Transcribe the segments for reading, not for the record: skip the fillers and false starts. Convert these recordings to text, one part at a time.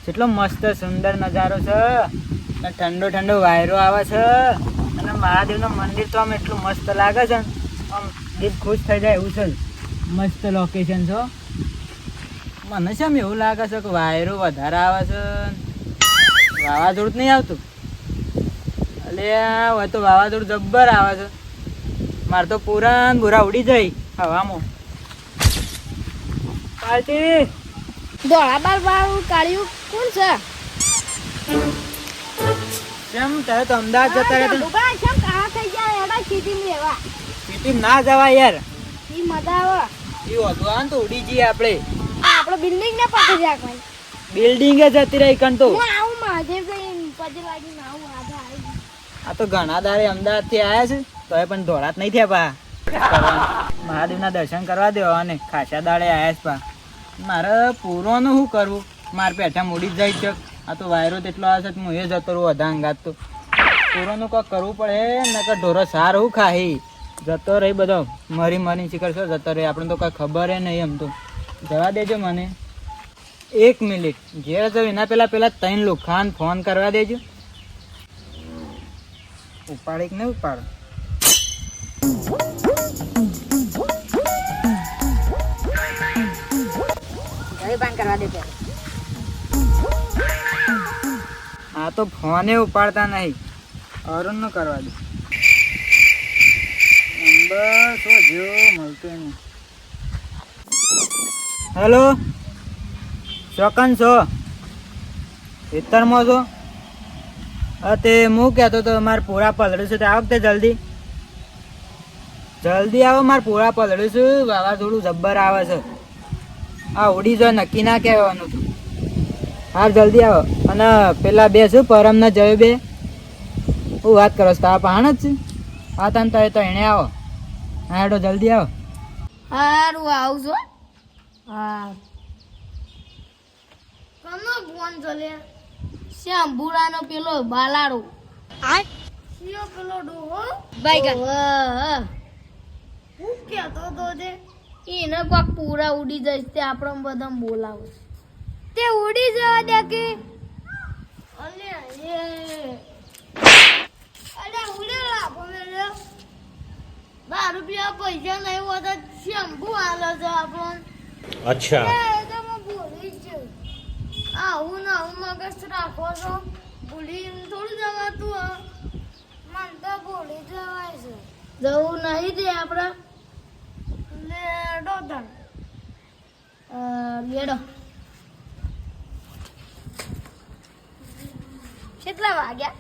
કેટલો મસ્ત સુંદર નજારો છે અને ઠંડો ઠંડો વાયરો આવે છે અને મહાદેવનું મંદિર તો આમ એટલું મસ્ત લાગે છે ને આમ દિલ ખુશ થઈ જાય એવું છે મસ્ત લોકેશન છે મને છે આમ એવું લાગે છે કે વાયરો વધારે આવે છે વાવાઝોડું જ નહીં આવતું એટલે હવે તો વાવાઝોડું જબ્બર આવે છે મારે તો પૂરા બુરા ઉડી જાય હવામાં પાર્ટી દોડા બાર વાળું કાઢ્યું કોણ છે? કેમ તારે તો અમદાવાદ જતા રહેતા દુકાન છે કાળા થઈ જાય એડા સિટી લેવા સિટી ના જવાય યાર ઈ મજા આવે એ વધુ આવે ને તો ઉડી જઈએ આપણે આપણે બિલ્ડિંગ ને પકડી રાખવાની બિલ્ડિંગ જતી રહી કણ તો હું આવું મહાદેવ કઈ પછી લાગીને આવું આજે આવી આ તો ઘણા દાડે અમદાવાદ થી આવ્યા છે તો એ પણ ધોળા જ નહીં થયા પા મહાદેવના દર્શન કરવા દેવા અને ખાસા દાડે આવ્યા છે પા મારે પૂરોનું શું કરવું મારે પેઠા મૂડી જ જાય છે આ તો વાયરો તેટલો આવે છે હું એ જતો રહું બધા અંગાત તો પૂરોનું કંઈક કરવું પડે નકર ઢોરો સાર હું ખાહી જતો રહી બધો મરી શીખર છો જતો રહી આપણે તો કંઈ ખબર નહીં એમ તો જવા દેજો મને 1 મિનિટ ઘેર જાવ એના પેલા 3 લોખાન ફોન કરવા દેજો ઉપાડી કે નહીં ઉપાડ કરવા દે આ તો ફોને ઉપાડતા નહીં અરુણ નો કરવા દે નંબર શું જો મળતો નહીં હેલો ચોકન છો ખેતરમાં છો હા તે હું કહેતો તો મારે પૂરા પલળ્યું છે તે આ વખતે જલ્દી આવો મારે પૂરા પલળ્યું છે વાવાઝોડું જબ્બર આવે છે હા ઉડી જો નક્કી ના કહેવાનું હતું હા જલ્દી આવો અને પેલા બે શું પરમના જયો બે હું વાત કરો છો તારા પહાણ જ છે હા તને તો એને આવો હા હેડો જલ્દી આવો હારું આવું છો હા કનો ફોન ચલે શ્યામ બુડાનો પેલો બાલાડો આ સિયો પેલો ડોહો બાઈગા હું કહેતો તો જે એને કોક પૂરા ઉડી જાય તે આપણે બધા બોલાવે તે ઉડી જવા દે કે અલે ઉડે લાગો મેલે 12 રૂપિયા પૈસા નહીં હોતા શેમ્પુ આલે છે આપણને અચ્છા તમે ભૂલી જ આવું ને આવું મગજ રાખો છો ભૂલી થોડું જવાતું મન તો ભૂલી જવાય છે જવું નહીં દે આપણે લેડો ધન લેડો કેટલા વાગ્યા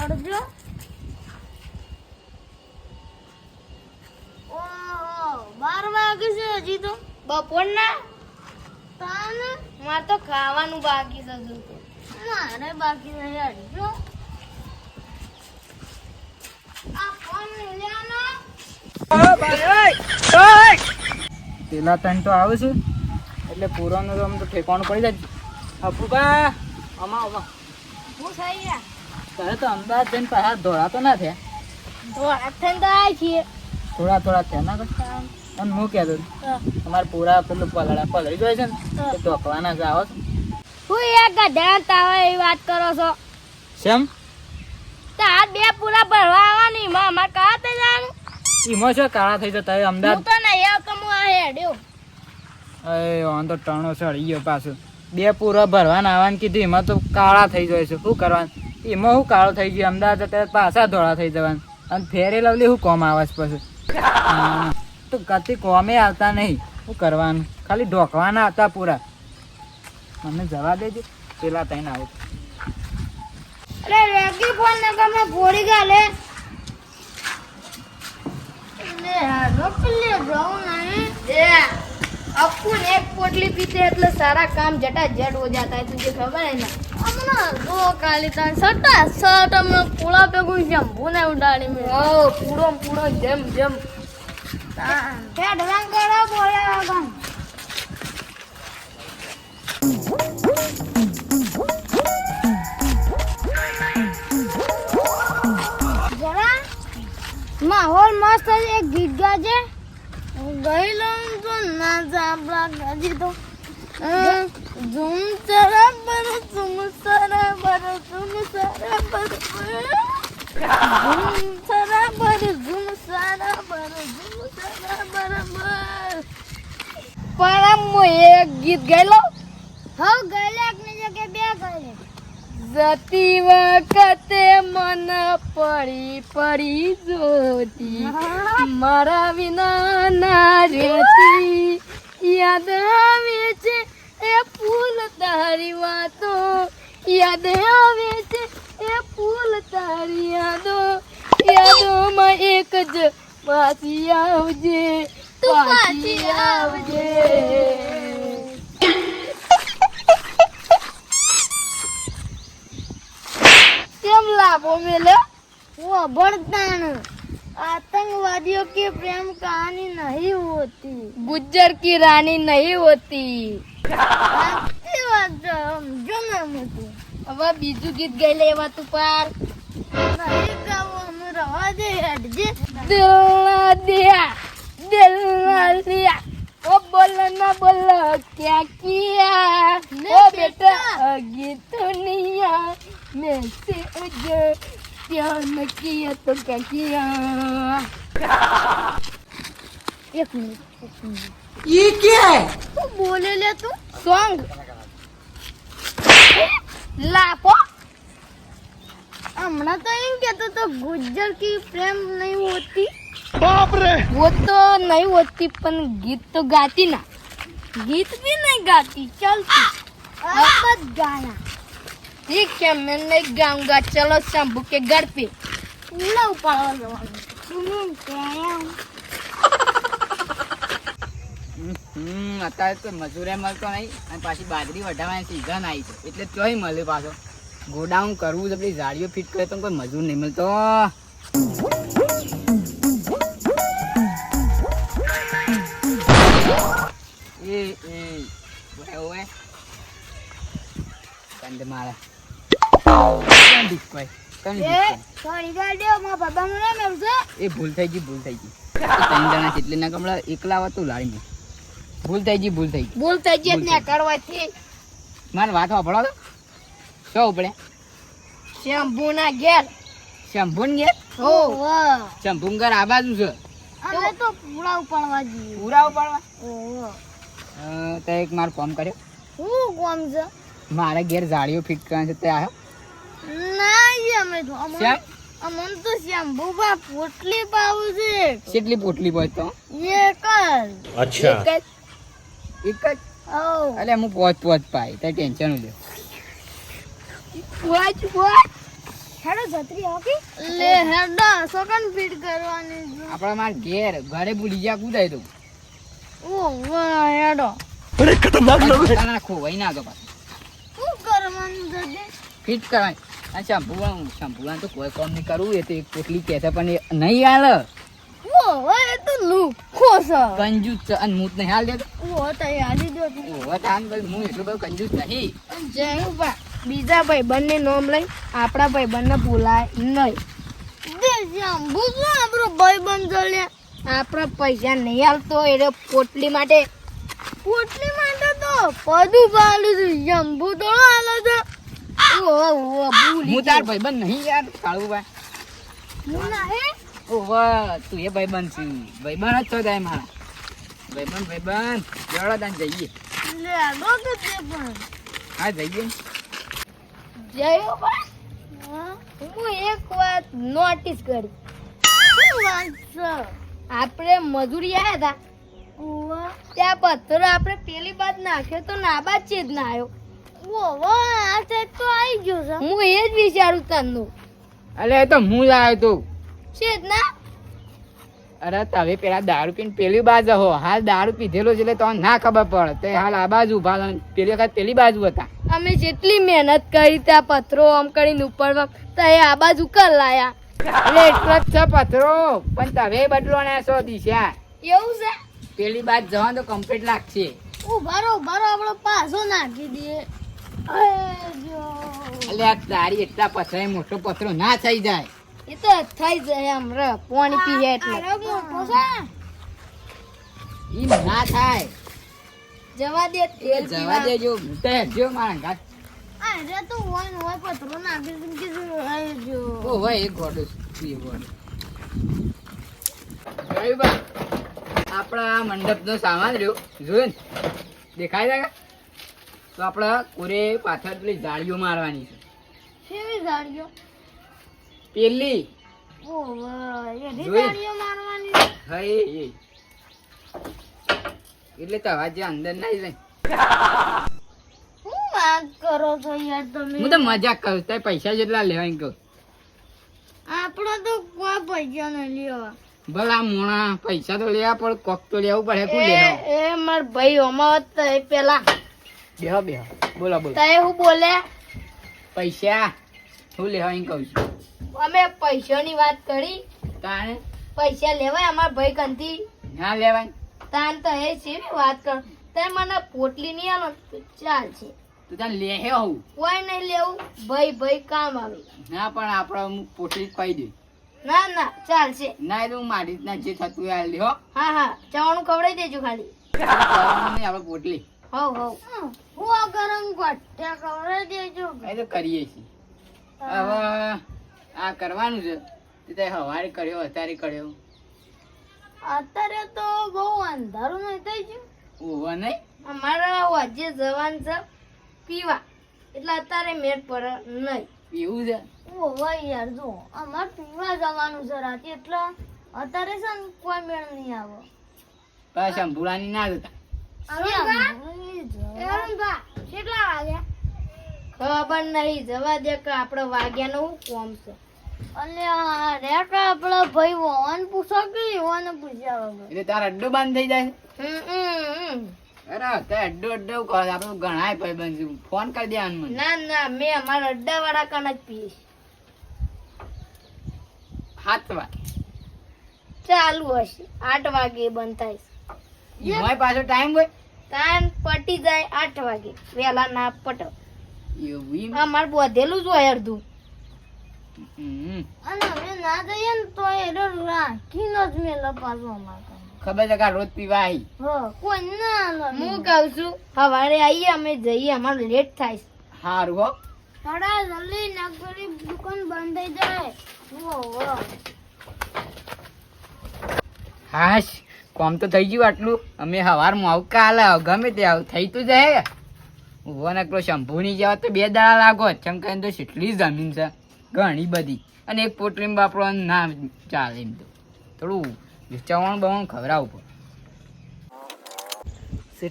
પડજો ઓહો 12 વાગે છે હજી તો બપોરના તાન મારે તો ખાવાનું બાકી છે હજુ તો મારે બાકી નહીં હજી જો આ ફોન લેવાનો પેલા ત્રણ તો આવે છે એટલે પૂરાનું તો આમ તો ઠેકાણું પડી જાય અપુબા અમા હું થઈ ગયા તારે તો અમદાવાદ જઈને પાછા ધોળા તો ના થયા થોડા થઈને તો આવી છીએ થોડા થયા ના કરતા અને હું કહેતો તમારે પૂરા પેલું પલળી જાય છે ને તે ધોકવાના છે આવો હું એક ગધેડા તાવે એવી વાત કરો છો શેમ તાર બે પૂરા ભરવા આવવાની માં અમાર કા તે જવાનું એમાં શું કાળા થઈ જતા હું અમદાવાદ તો નહીં આવતો હું આ હેડ્યો એ આમ તો ટણો સળી ગયો પાછું બે પૂરા ભરવાના આવવાનું કીધું એમાં તો કાળા થઈ જાય છે શું કરવાનું એમાં શું કાળો થઈ ગયો અમદાવાદ જતા પાછા ધોળા થઈ જવાનું અને ફેરે લવલી શું કોમ આવે છે પછી તો કતી કોમે આવતા નહીં શું કરવાનું ખાલી ઢોકવાના હતા પૂરા મને જવા દેજો પેલા તઈને આવું અરે રેગી ફોન ને તમે ભોળી ગાલે લે રોકલે જાઉં નહીં એ અપુન એક પોટલી પીતે એટલે સારા કામ જટા જડ હો જાતા है तुझे खबर है ना હમણાં જો કાલી તાન સટા સટ હમણાં પૂળા પેગું જંબુ ને ઉડાડી મે ઓ પૂડો જેમ તે ઢલાંગ કરો બોલ્યા ગામ જરા માહોલ મસ્ત છે એક ગીત ગાજે ગઈ લઉં તો ના જાબલા ગાજી તો ઝુમ સરાબર ઝુમ સરાબર ઝુમ સરાબર ઝુમ સરાબર ઝુમ સરાબર ઝુમ સરાબર. પરમ એક ગીત ગાયલો. હા ગાયલે એકની જગ્યાએ બે ગાયલે. જતી વખતે મન પડી પડી જોતી મારા વિના ના રહેતી યાદ આવે છે એ ફૂલ તારી વાતો યાદ આવે છે એ ફૂલ તારી યાદોમાં એક જ પાછી આવજે પાછી આવજે. કેમ લાભો મેલ્યો? वो बर्तन आतंकवादियों की प्रेम कहानी नहीं होती, गुज्जर की रानी नहीं होती. સાચી વાત છે. સમજો ને મોટી. હવે બીજું ગીત ગાઈ લેવા તું પાર. નહીં ગાવાનું રવા દે હટજે. દિલ ના દિયા દિલ ના લિયા ओ बोला ना बोला क्या किया ओ बेटा आगे तो नहीं आ मैं से मुझे प्यार न किया तो क्या किया. एक मिनट ये क्या है? तू बोले ले तू सॉन्ग लापो. हमारा तो इन कहते तो गुज्जर की प्रेम नहीं होती. बाप रे वो तो नहीं होती पण गीत तो गाती ना. गीत भी नहीं गाती चलती अब मत गाना. ठीक है मैं नहीं गाऊंगा. चलो शंभू के घर पे पूरा उपाड़ અત્યારે તો મજૂરે મળતો નહીં અને પાછી બાજરી વઢાવવાની સીઝન આવી છે એટલે ચોય મળે પાછો. ગોડાઉન કરવું છે પેલી ઝાડીઓ ફિટ કરે તો કોઈ મજૂર નહીં મળતો. ઓએ કંદ મારા એ ભૂલ થઈ ગઈ ત્રણ જણા એટલે ના કમળા એકલા આવા તું લાડી ભૂલ થઈ ગઈ બોલ તજે ને કરવાથી મારે વાત સાંભળો તો શું ઉપડે શંભુ ના ઘેર. શંભુન ઘેર? હો શંભુન ઘર આ બાજુ છે. અમે તો પૂરા ઉપાડવા જઈએ. પૂરા ઉપાડવા? ઓહો તે એક મારું કામ કર્યો. હું કોમ છે? મારા ઘેર ઝાડીઓ ફિટ કરવાની છે તે આવ્યો? ના અમે તો શ્યામ અમન તો શંભુબા પોટલી પાવું છે. કેટલી પોટલી પહોંચ તો? એક જ. અચ્છા એક જ? ઓ અલે હું પોચ પાઈ તે ટેન્શન લે. હેડો છત્રી હોકી લે હેડો સોકન ફીટ કરવાની છે. આપણા માર ઘરે ભૂલી જા કુદાય તો. ઓ વાહ હેડો. અરે ખતરનાક લોગ હે. ખોવાઈ ના તો પાછું શું કરવાનું છે ફિટ કરવાની. આ શંભુવાન તો કોઈ કામ નહીં કરવું એ તો એક પોટલી કહેતા પણ એ નહીં હાલે. ઓ એ તો લુખો છે. કંજૂસ છે અને મૂત નહીં હાલ દે. ઓ તો યાદી દો. ઓવા તાન ભાઈ હું એટલું બધું કંજૂસ નહીં. જયુબા બીજા ભાઈ બંને નામ લઈ આપણા ભાઈ બંને ભૂલાય નહીં. દે શંભુ તો આપણો ભાઈ બંધ લે. આપણા પૈસા નહીં હાલતો એટલે પોટલી માટે તો પદુ પાલું છે. શંભુ તો હાલે છે. હું તાર ભાઈબંધ નહીં યાર કાળુભાઈ. ઓવા તું એ ભાઈબંધ છે. ભાઈબંધ જ છો તાય મારા. ભાઈબંધ જોડો તાન જઈએ. હા જઈએ. હું એક વાત નોટિસ કરી. આપણે મજૂરી આવ્યા હતા ત્યાં પથ્થર આપણે પેલી બાદ નાખ્યો તો નાબાદ છે જ ના આવ્યો. હું એ જ વિચારું તનું અલે એ તો હું લાવ્યો તો. છે જ ના. અરે તમે પેલા દારૂ પીને પેલી બાજુ હો. હાલ દારૂ પીધેલો છે એટલે તો ના ખબર પડે. તે હાલ આ બાજુ ઉભા પેલી વખત પેલી બાજુ હતા. અમે જેટલી મહેનત કરી ત્યાં પથ્થરો આમ કરીને ઉપર તો એ આ બાજુ કર લાયા. એટલે એટલો જ છે પથરો પણ તમે બદલો ને સો દિશા. એવું છે. પેલી બાજુ જવાનું તો કમ્પ્લીટ લાગશે. ઉભારો આપણો પાછો નાખી દઈએ. એટલે આ તારી એટલા પથરા મોટો પથરો ના થઈ જાય. એ તો થઈ જાય આમ રે પાણી પીએ એટલે ઈ ના થાય. જવા દે તેલ જવા પીવા. દેજો તે જો મારા ઘાટ આ રે તો હોય પથરો નાખી દીધું કે શું આય જો. ઓ ભાઈ એક ગોડો છે ગોડો બા આપણા મંડપનો સામાન રહ્યો જોયું ને દેખાય છે તો આપણે કોરે પાછળ પેલી જાળીઓ મારવાની છે કેવી જાળીઓ? પેલી ઓહો એની જોઈ. જાળીઓ મારવાની. હા એ એટલે તો અવાજ જે અંદર ના જાય. શું વાત કરો છો યાર તમે? હું તો મજાક કરું તારે પૈસા જેટલા લેવાય કહું આપણો તો કોઈ પૈસા નહીં લેવા. ભલા મોણા પૈસા તો લેવા પણ કોક તો લેવું પડે કોણ લેવા એ માર ભાઈ ઓમાં તો એ પેલા બેહો બેહો બોલો બોલો તય હું બોલે પૈસા શું લેવા એમ કહું છું અમે પૈસાની વાત કરી. તાણે પૈસા લેવાય અમાર ભાઈ કંથી ના લેવાય તાન તો એ છે ને વાત કર. તે મને પોટલી નહીં આલો તો ચાલશે. તું તને લે હું કોઈ નહીં લેવું. ભાઈ કામ આવે. ના પણ આપણે હું પોટલી જ પાઈ દે ના ચાલશે. ના એટલે હું મારી રીતના જે થતું હોય લે હો હા ચવાણું ખવડાવી દેજો ખાલી. નહીં આપણે પોટલી હવ હું આ ગરમ ગઠ્ઠા ખવડાવી દેજો. એ તો કરીએ છીએ હવે આ કરવાનું છે તે તે હવારે કર્યો અત્યારે કર્યો અત્યારે તો બહુ અંધારું નહીં થઈ ગયું. ઓવા નહીં અમારા વાજે જવાન છે પીવા એટલે અત્યારે મેળ પડે નહીં. એવું છે ઓહો યાર જો અમારે પીવા જવાનું છે રાતે એટલે અત્યારે છે ને કોઈ મેળ નહીં આવે. પાછા શંભુરાની ના જતા ખબર નહીં જવા દે કે આપડે વાગ્યા નું કોમ છે. અને આપડે ભાઈ વહન પૂછો કે વહન પૂછ્યા વગર. એટલે તારા અડ્ડો બંધ થઈ જાય હમ. અરે તે અડ્ડો કહો આપણે ઘણા ભાઈ બંધ ફોન કરી દેવાનું મને ના મેં અમારા અડ્ડા વાળા કણ જ પીશ. હાથ વાત ચાલુ હશે 8 વાગે બંધ થાય. એમાંય પાછો ટાઈમ હોય તાન પટી જાય 8 વાગે વેલા ના પટો. એવું એમ? અમાર બોધેલું જ હોય અડધું. હમ. અને અમે ના જઈએ ને તો એ રાખીને જ મેં લપાસો અમાર ખબર છે કે આ રોજ પીવા આવી કોઈ ના હું કહું છું સવારે આવીએ અમે જઈએ અમારે લેટ થાય છે. સારું હો થોડા જલ્દી નગરી દુકાન બંધ થઈ જાય. હાશ કોમ તો થઈ ગયું આટલું અમે સવારમાં આવું કાલે ગમે તે આવું થઈ તો જાય ઉભો નકલો શંભુની જેવા તો 2 દાડા લાગો ચમકાઈને તો કેટલી જમીન છે ઘણી બધી અને એક પોટલીમાં વાપરવાનું ના ચાલે એમ તો થોડું ચવાણું બવાણું ખવડાવવું પડે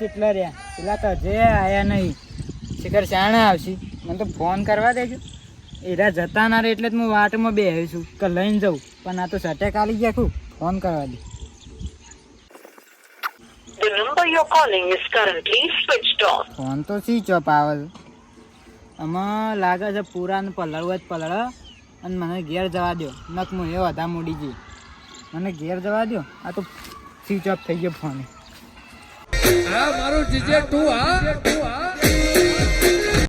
કેટલા રહ્યા પેલા તો હજે આયા નહીં શિખર શાણે આવશે મને તો ફોન કરવા દેજો એરા જતા ના રે એટલે જ હું વાટમાં બેહ્યો છું કે લઈને જાઉં પણ આ તો સટેક આલી ગયા ખું ફોન કરવા દે The number you're calling is currently switched off. Phone તો સ્વિચ ઓફ આવે છે આમાં લાગે છે પૂરાને પલળવું જ પલળ અને મને ઘેર જવા દો નક હું એ વધા મૂડી જઈ મને ઘેર જવા દો આ તો સ્વિચ ઓફ થઈ ગયો ફોન હા મારું જીજે તું હા